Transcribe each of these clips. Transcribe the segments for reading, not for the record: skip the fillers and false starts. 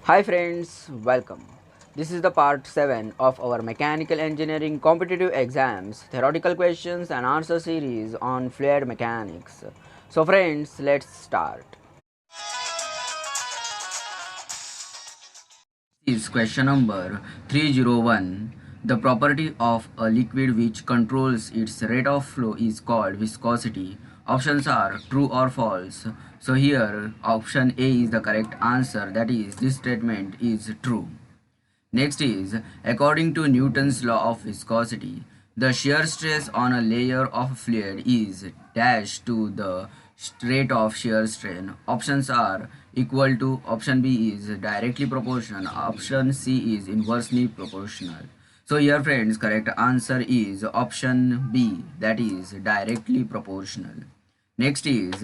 Hi friends, welcome. This is the part 7 of our mechanical engineering competitive exams theoretical questions and answer series on fluid mechanics. So friends, let's start. Is question number 301. The property of a liquid which controls its rate of flow is called viscosity. Options are true or false. So here option A is the correct answer, that is this statement is true. Next is, according to Newton's law of viscosity, the shear stress on a layer of fluid is dash to the rate of shear strain. Options are equal to, option B is directly proportional, option C is inversely proportional. So here friends, correct answer is option B, that is directly proportional. Next is,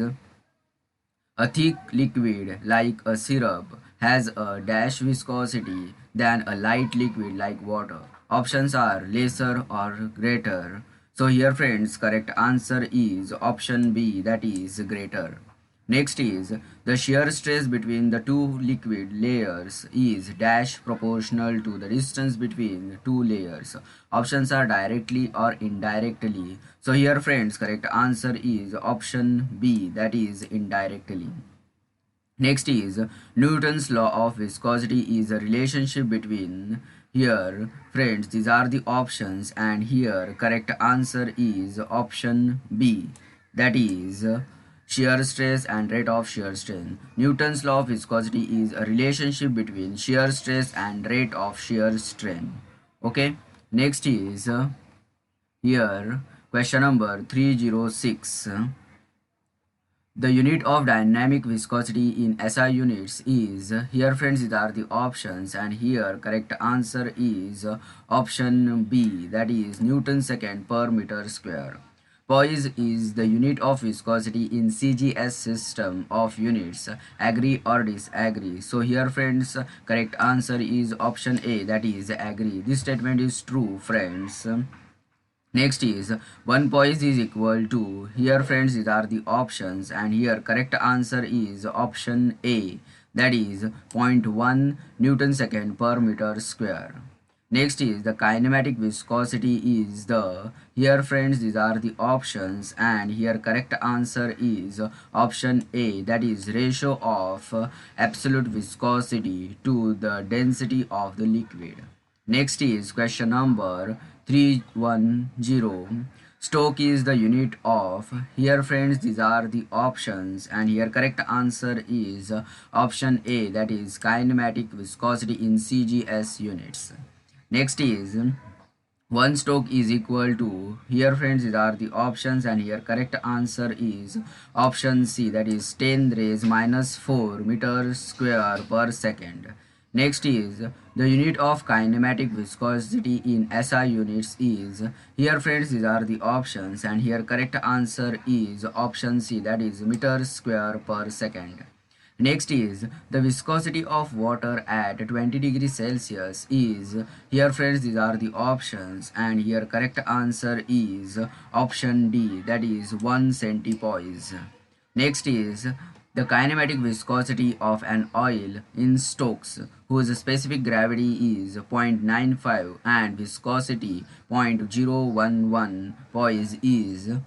a thick liquid like a syrup has a dash viscosity than a light liquid like water. Options are lesser or greater. So here friends, correct answer is option B, that is greater. Next is, the shear stress between the two liquid layers is dash proportional to the distance between two layers. Options are directly or indirectly. So here friends, correct answer is option B, that is indirectly. Next is, Newton's law of viscosity is a relationship between, here friends these are the options, and here correct answer is option B, that is shear stress and rate of shear strain. Newton's law of viscosity is a relationship between shear stress and rate of shear strain. Okay, next is here question number 306. The unit of dynamic viscosity in SI units is, here friends these are the options, and here correct answer is option B, that is Newton second per meter square. Poise is the unit of viscosity in CGS system of units. Agree or disagree? So here friends, correct answer is option A, that is agree. This statement is true friends. Next is, 1 poise is equal to, here friends these are the options, and here correct answer is option A, that is zero point 0.1 Newton second per meter square. Next is, the kinematic viscosity is the, here friends these are the options, and here correct answer is option A, that is ratio of absolute viscosity to the density of the liquid. Next is question number 310. Stoke is the unit of, here friends these are the options, and here correct answer is option A, that is kinematic viscosity in CGS units. Next is, 1 Stoke is equal to, here friends these are the options, and here correct answer is option C, that is 10 raised minus 4 meters square per second. Next is, the unit of kinematic viscosity in SI units is, here friends these are the options, and here correct answer is option C, that is meters square per second. Next is, the viscosity of water at 20 degrees Celsius is, here friends these are the options, and here correct answer is option D, that is 1 centipoise. Next is, the kinematic viscosity of an oil in Stokes whose specific gravity is 0.95 and viscosity 0.011 poise is,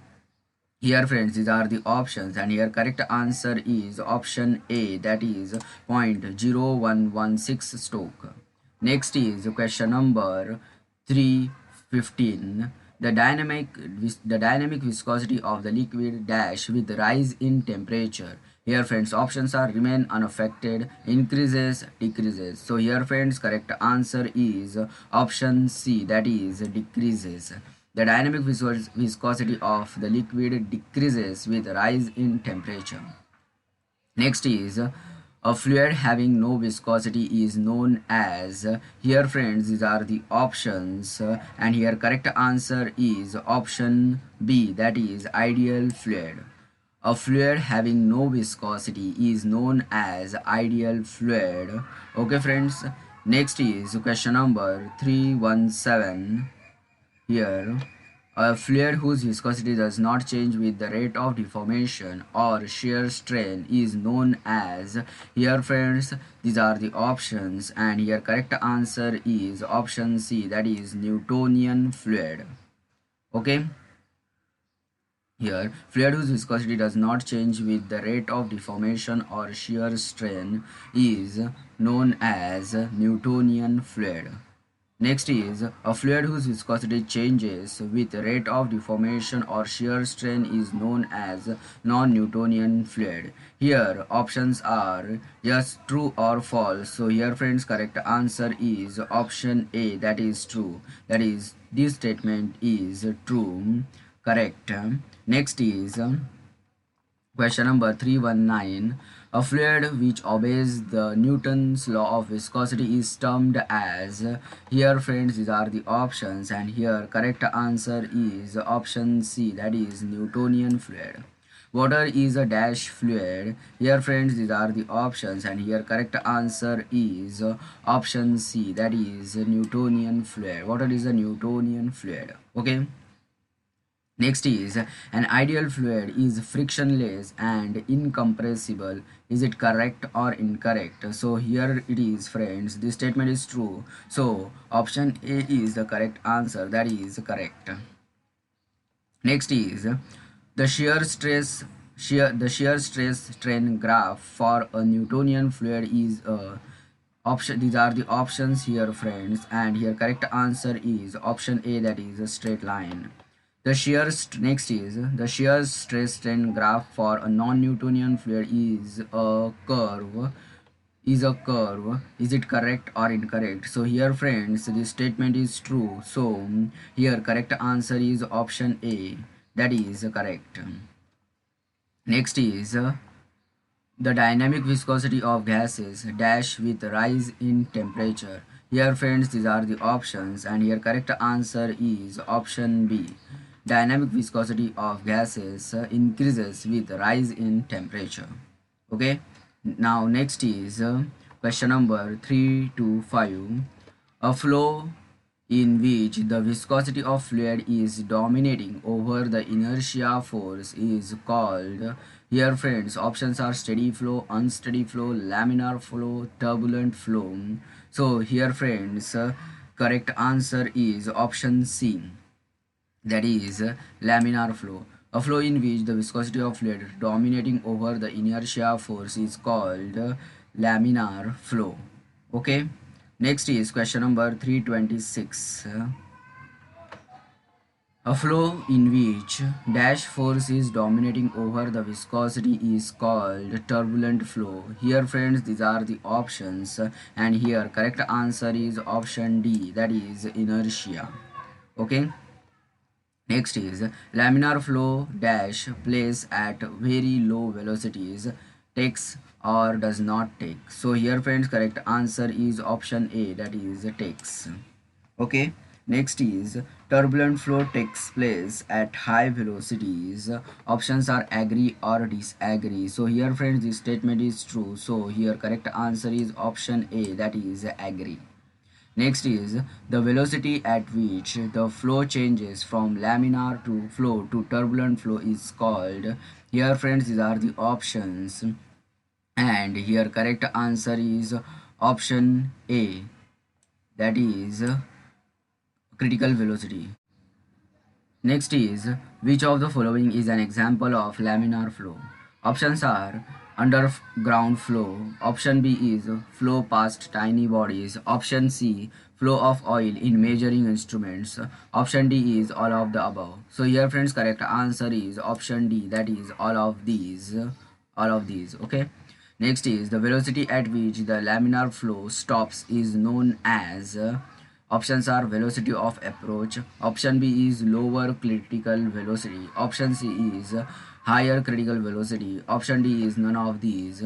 here friends these are the options, and here correct answer is option A, that is 0.0116 Stoke. Next is question number 315. The dynamic viscosity of the liquid dash with rise in temperature. Here friends options are remain unaffected, increases, decreases. So here friends correct answer is option C, that is decreases. The dynamic viscosity of the liquid decreases with rise in temperature. Next is, a fluid having no viscosity is known as, here friends these are the options, and here correct answer is option B, that is ideal fluid. A fluid having no viscosity is known as ideal fluid. Okay friends, next is question number 317 here. A fluid whose viscosity does not change with the rate of deformation or shear strain is known as, here friends, these are the options, and here correct answer is option C, that is Newtonian fluid. Okay. Here, fluid whose viscosity does not change with the rate of deformation or shear strain is known as Newtonian fluid. Next is a fluid whose viscosity changes with the rate of deformation or shear strain is known as non-Newtonian fluid. Here options are yes, true or false. So here friends, correct answer is option A, that is true. That is, this statement is true. Correct. Next is question number 319. A fluid which obeys the Newton's law of viscosity is termed as, here friends, these are the options, and here correct answer is option C, that is Newtonian fluid. Water is a dash fluid. Here friends, these are the options, and here correct answer is option C, that is Newtonian fluid. Water is a Newtonian fluid. Okay. Next is an ideal fluid is frictionless and incompressible. Is it correct or incorrect? So here it is friends, this statement is true. So option A is the correct answer, that is correct. Next is the shear stress strain graph for a Newtonian fluid is a option. These are the options here friends, and here correct answer is option A, that is a straight line. Next is the shear stress strain graph for a non-Newtonian fluid is a curve. Is it correct or incorrect? So here friends, this statement is true. So here correct answer is option A, that is correct. Next is the dynamic viscosity of gases dash with rise in temperature. Here friends, these are the options, and here correct answer is option B. Dynamic viscosity of gases increases with rise in temperature. Okay. Now next is question number 3 to 5. A flow in which the viscosity of fluid is dominating over the inertia force is called, here friends, options are steady flow, unsteady flow, laminar flow, turbulent flow. So here friends, correct answer is option C, that is laminar flow. A flow in which the viscosity of fluid dominating over the inertia force is called laminar flow. Okay. Next is question number 326. A flow in which dash force is dominating over the viscosity is called turbulent flow. Here friends, these are the options, and here correct answer is option D, that is inertia. Okay. Next is laminar flow dash plays at very low velocities, takes or does not take. So here friends, correct answer is option A, that is takes. Okay. Next is turbulent flow takes place at high velocities. Options are agree or disagree. So here friends, this statement is true. So here correct answer is option A, that is agree. Next is the velocity at which the flow changes from laminar to flow to turbulent flow is called, here friends, these are the options, and here correct answer is option A, that is critical velocity. Next is which of the following is an example of laminar flow? Options are underground flow. Option B is flow past tiny bodies. Option C, flow of oil in measuring instruments. Option D is all of the above. So here friends, correct answer is option D, that is all of these. All of these. Okay. Next is the velocity at which the laminar flow stops is known as, options are velocity of approach. Option B is lower critical velocity. Option C is higher critical velocity. Option D is none of these.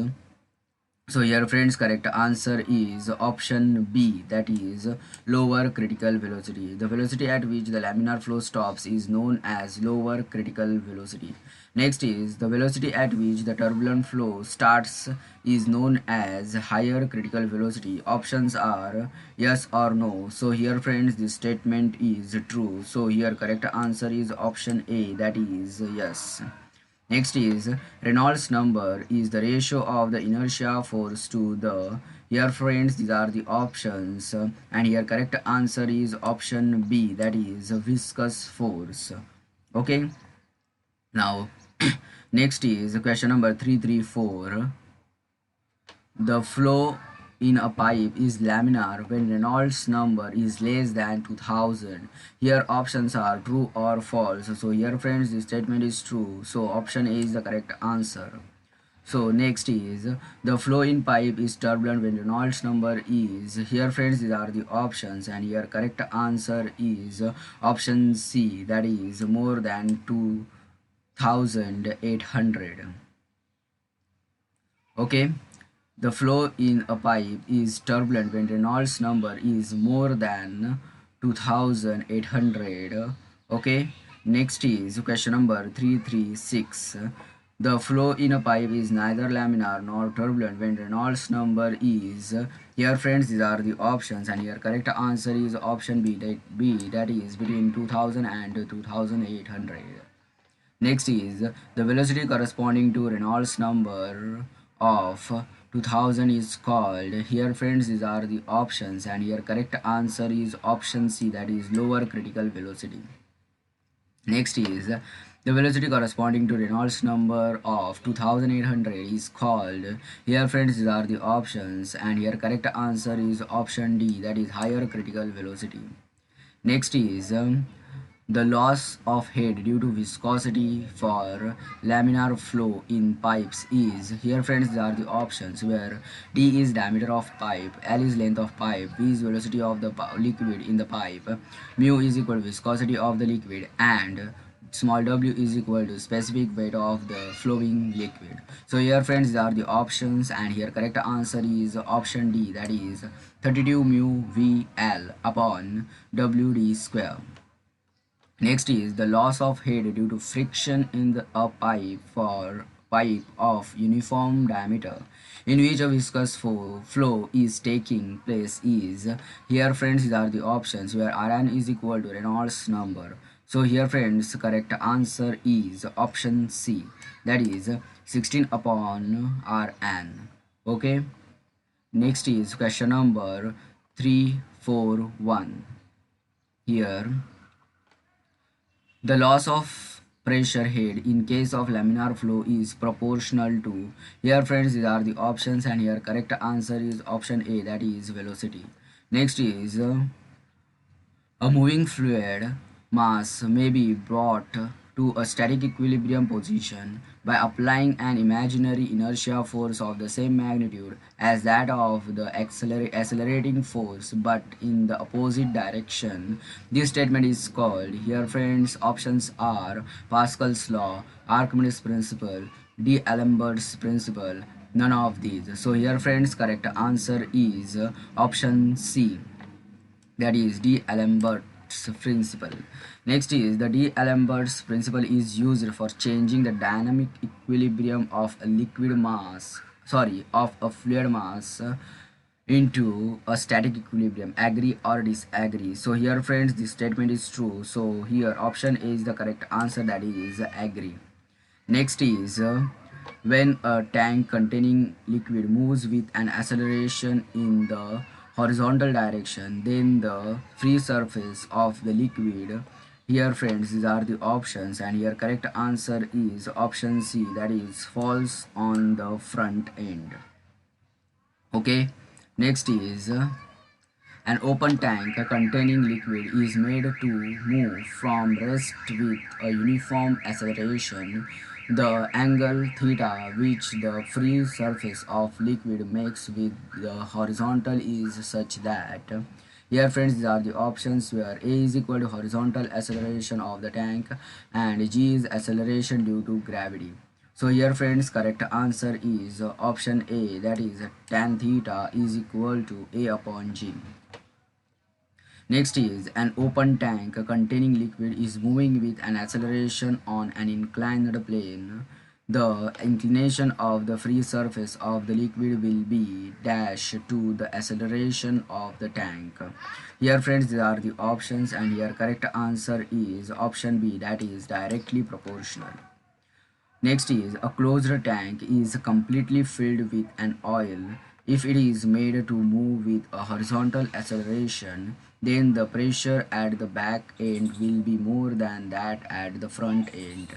So here friends, correct answer is option B, that is lower critical velocity. The velocity at which the laminar flow stops is known as lower critical velocity. Next is the velocity at which the turbulent flow starts is known as higher critical velocity. Options are yes or no. So here friends, this statement is true. So here correct answer is option A, that is yes. Next is Reynolds number is the ratio of the inertia force to the, here friends these are the options, and here correct answer is option B, that is viscous force. Okay, now next is question number 334. The flow in a pipe is laminar when Reynolds number is less than 2000. Here options are true or false. So here friends, this statement is true. So option A is the correct answer. So next is the flow in pipe is turbulent when Reynolds number is, here friends these are the options, and here correct answer is option C, that is more than 2800. Okay, the flow in a pipe is turbulent when Reynolds number is more than 2800. Okay, next is question number 336. The flow in a pipe is neither laminar nor turbulent when Reynolds number is, here friends these are the options, and here correct answer is option B, that is between 2000 and 2800. Next is the velocity corresponding to Reynolds number of 2000 is called, here friends these are the options, and here correct answer is option C, that is lower critical velocity. Next is the velocity corresponding to Reynolds number of 2800 is called, here friends these are the options, and here correct answer is option D, that is higher critical velocity. Next is the loss of head due to viscosity for laminar flow in pipes is, here friends these are the options, where D is diameter of pipe, L is length of pipe, V is velocity of the liquid in the pipe, mu is equal to viscosity of the liquid, and small w is equal to specific weight of the flowing liquid. So here friends these are the options, and here correct answer is option D, that is 32 mu V L upon WD square. Next is the loss of head due to friction in a pipe for pipe of uniform diameter in which a viscous flow is taking place is, here friends these are the options, where Rn is equal to Reynolds number. So here friends correct answer is option C, that is 16 upon Rn. Okay, next is question number 341. Here the loss of pressure head in case of laminar flow is proportional to, here friends these are the options, and here correct answer is option A, that is velocity. Next is a moving fluid mass may be brought to a static equilibrium position by applying an imaginary inertia force of the same magnitude as that of the accelerating force but in the opposite direction. This statement is called, here friends options are Pascal's law, Archimedes principle, D'Alembert's principle, none of these. So here friends correct answer is option C, that is D'Alembert's principle. Next is the D'Alembert's principle is used for changing the dynamic equilibrium of a fluid mass into a static equilibrium. Agree or disagree? So here friends this statement is true. So here option A is the correct answer, that is agree. Next is when a tank containing liquid moves with an acceleration in the horizontal direction, then the free surface of the liquid, here friends these are the options, and here correct answer is option C, that is falls on the front end. Okay, next is an open tank containing liquid is made to move from rest with a uniform acceleration. The angle theta which the free surface of liquid makes with the horizontal is such that, here friends these are the options, where A is equal to horizontal acceleration of the tank and G is acceleration due to gravity. So here friends correct answer is option A, that is tan theta is equal to A upon G. Next is an open tank containing liquid is moving with an acceleration on an inclined plane. The inclination of the free surface of the liquid will be dash to the acceleration of the tank. Here friends, these are the options, and here correct answer is option B, that is directly proportional. Next is a closed tank is completely filled with an oil. If it is made to move with a horizontal acceleration, then the pressure at the back end will be more than that at the front end.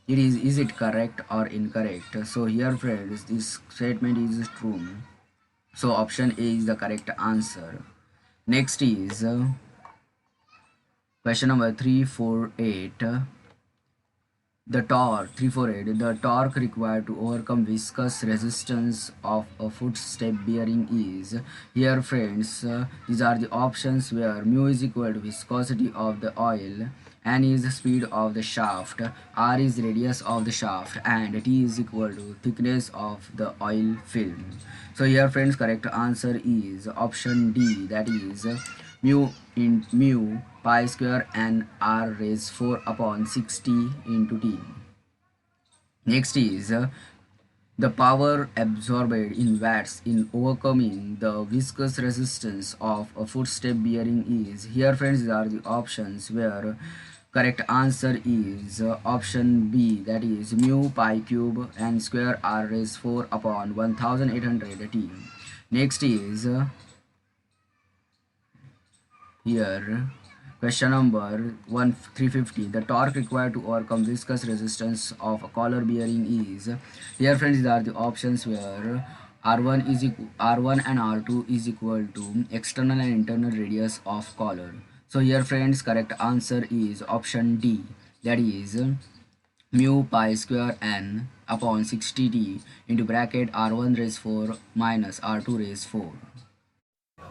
Is it correct or incorrect? So here friends, this statement is true. So option A is the correct answer. Next is question number 348. The torque required to overcome viscous resistance of a footstep bearing is, here friends, these are the options where mu is equal to viscosity of the oil, n is the speed of the shaft, r is radius of the shaft, and t is equal to thickness of the oil film. So here friends, correct answer is option D, that is mu pi square and r raised 4 upon 60 into t. Next is the power absorbed in watts in overcoming the viscous resistance of a footstep bearing is, here friends, these are the options where correct answer is option B, that is mu pi cube and square r raised 4 upon 1800 t. Next is here question number 350. The torque required to overcome viscous resistance of a collar bearing is, here friends, these are the options where r1 and r2 is equal to external and internal radius of collar. So here friends, correct answer is option D, that is mu pi square n upon 60t into bracket r1 raised 4 minus r2 raised 4.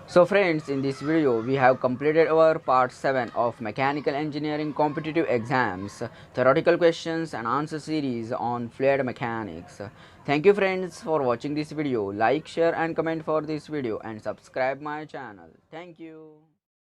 So friends, in this video we have completed our part 7 of mechanical engineering competitive exams, theoretical questions and answer series on fluid mechanics. Thank you friends for watching this video. Like, share and comment for this video and subscribe my channel. Thank you.